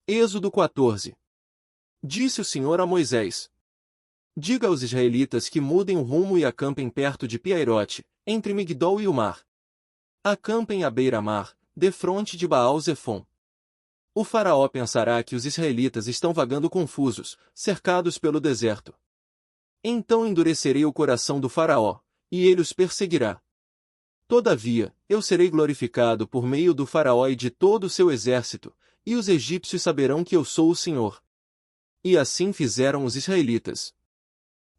Êxodo 14. Disse o Senhor a Moisés: diga aos israelitas que mudem o rumo e acampem perto de Piairote, entre Migdol e o mar. Acampem à beira-mar, defronte de Baal-Zefon. O faraó pensará que os israelitas estão vagando confusos, cercados pelo deserto. Então endurecerei o coração do faraó, e ele os perseguirá. Todavia, eu serei glorificado por meio do faraó e de todo o seu exército, e os egípcios saberão que eu sou o Senhor. E assim fizeram os israelitas.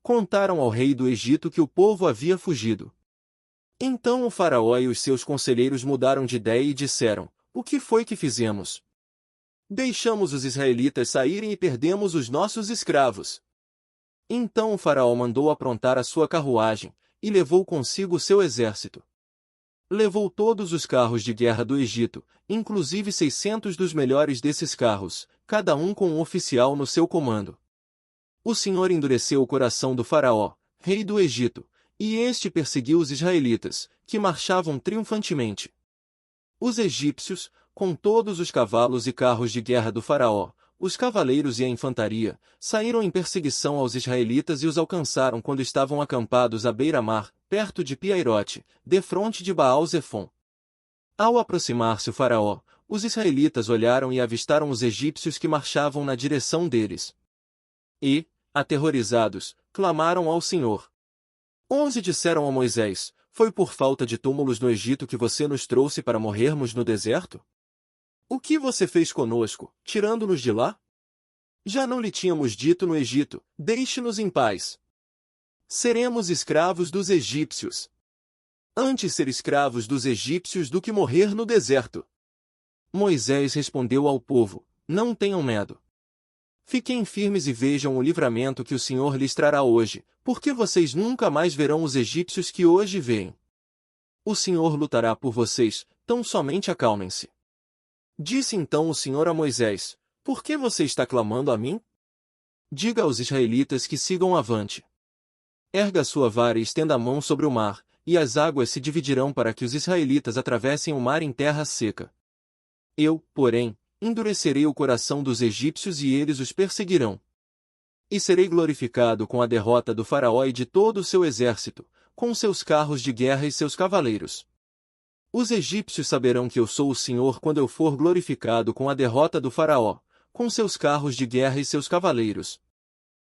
Contaram ao rei do Egito que o povo havia fugido. Então o faraó e os seus conselheiros mudaram de ideia e disseram: o que foi que fizemos? Deixamos os israelitas saírem e perdemos os nossos escravos. Então o faraó mandou aprontar a sua carruagem, e levou consigo o seu exército. Levou todos os carros de guerra do Egito, inclusive 600 dos melhores desses carros, cada um com um oficial no seu comando. O Senhor endureceu o coração do faraó, rei do Egito, e este perseguiu os israelitas, que marchavam triunfantemente. Os egípcios, com todos os cavalos e carros de guerra do faraó, os cavaleiros e a infantaria, saíram em perseguição aos israelitas e os alcançaram quando estavam acampados à beira-mar, perto de Piairote, defronte de Baal-Zefon. Ao aproximar-se o faraó, os israelitas olharam e avistaram os egípcios que marchavam na direção deles. E, aterrorizados, clamaram ao Senhor. 11 disseram a Moisés: foi por falta de túmulos no Egito que você nos trouxe para morrermos no deserto? O que você fez conosco, tirando-nos de lá? Já não lhe tínhamos dito no Egito: deixe-nos em paz. Seremos escravos dos egípcios. Antes ser escravos dos egípcios do que morrer no deserto. Moisés respondeu ao povo: não tenham medo. Fiquem firmes e vejam o livramento que o Senhor lhes trará hoje, porque vocês nunca mais verão os egípcios que hoje veem. O Senhor lutará por vocês, tão somente acalmem-se. Disse então o Senhor a Moisés: por que você está clamando a mim? Diga aos israelitas que sigam avante. Erga sua vara e estenda a mão sobre o mar, e as águas se dividirão para que os israelitas atravessem o mar em terra seca. Eu, porém, endurecerei o coração dos egípcios e eles os perseguirão. E serei glorificado com a derrota do faraó e de todo o seu exército, com seus carros de guerra e seus cavaleiros. Os egípcios saberão que eu sou o Senhor quando eu for glorificado com a derrota do faraó, com seus carros de guerra e seus cavaleiros.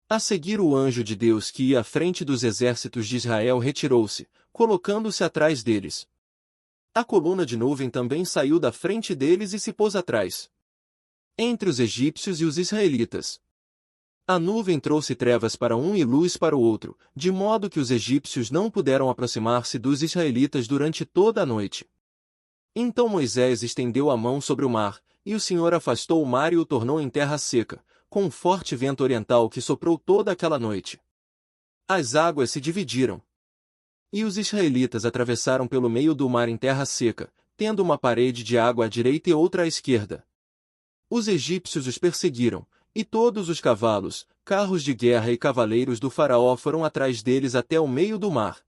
A seguir o anjo de Deus que ia à frente dos exércitos de Israel retirou-se, colocando-se atrás deles. A coluna de nuvem também saiu da frente deles e se pôs atrás, entre os egípcios e os israelitas. A nuvem trouxe trevas para um e luz para o outro, de modo que os egípcios não puderam aproximar-se dos israelitas durante toda a noite. Então Moisés estendeu a mão sobre o mar, e o Senhor afastou o mar e o tornou em terra seca, com um forte vento oriental que soprou toda aquela noite. As águas se dividiram. E os israelitas atravessaram pelo meio do mar em terra seca, tendo uma parede de água à direita e outra à esquerda. Os egípcios os perseguiram, e todos os cavalos, carros de guerra e cavaleiros do faraó foram atrás deles até o meio do mar.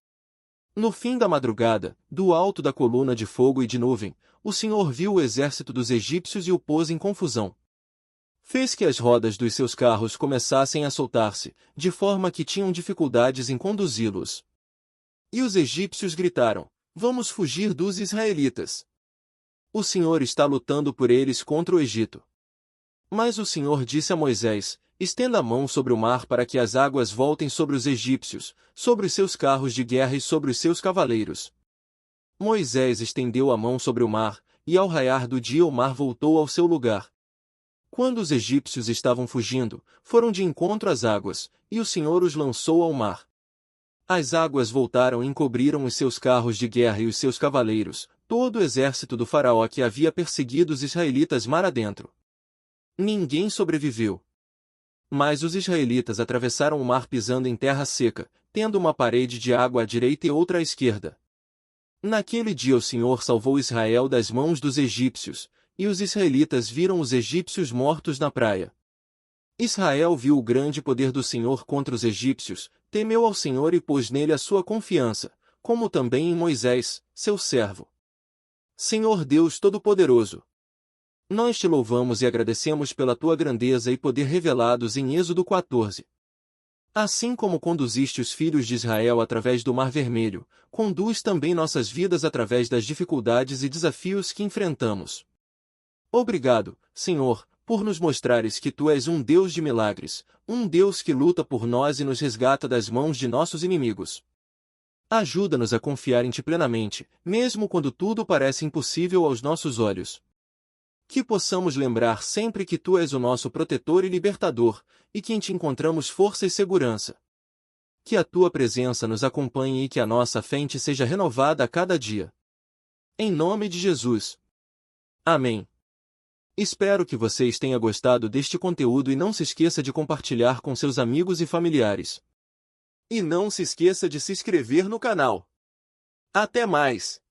No fim da madrugada, do alto da coluna de fogo e de nuvem, o Senhor viu o exército dos egípcios e o pôs em confusão. Fez que as rodas dos seus carros começassem a soltar-se, de forma que tinham dificuldades em conduzi-los. E os egípcios gritaram: vamos fugir dos israelitas. O Senhor está lutando por eles contra o Egito. Mas o Senhor disse a Moisés: estenda a mão sobre o mar para que as águas voltem sobre os egípcios, sobre os seus carros de guerra e sobre os seus cavaleiros. Moisés estendeu a mão sobre o mar, e ao raiar do dia o mar voltou ao seu lugar. Quando os egípcios estavam fugindo, foram de encontro às águas, e o Senhor os lançou ao mar. As águas voltaram e encobriram os seus carros de guerra e os seus cavaleiros, todo o exército do faraó que havia perseguido os israelitas mar adentro. Ninguém sobreviveu. Mas os israelitas atravessaram o mar pisando em terra seca, tendo uma parede de água à direita e outra à esquerda. Naquele dia o Senhor salvou Israel das mãos dos egípcios, e os israelitas viram os egípcios mortos na praia. Israel viu o grande poder do Senhor contra os egípcios, temeu ao Senhor e pôs nele a sua confiança, como também em Moisés, seu servo. Senhor Deus Todo-Poderoso, Nós te louvamos e agradecemos pela tua grandeza e poder revelados em Êxodo 14. Assim como conduziste os filhos de Israel através do Mar Vermelho, conduz também nossas vidas através das dificuldades e desafios que enfrentamos. Obrigado, Senhor, por nos mostrares que Tu és um Deus de milagres, um Deus que luta por nós e nos resgata das mãos de nossos inimigos. Ajuda-nos a confiar em Ti plenamente, mesmo quando tudo parece impossível aos nossos olhos. Que possamos lembrar sempre que Tu és o nosso protetor e libertador, e que em Ti encontramos força e segurança. Que a Tua presença nos acompanhe e que a nossa fé em Ti seja renovada a cada dia. Em nome de Jesus. Amém. Espero que vocês tenham gostado deste conteúdo e não se esqueça de compartilhar com seus amigos e familiares. E não se esqueça de se inscrever no canal. Até mais!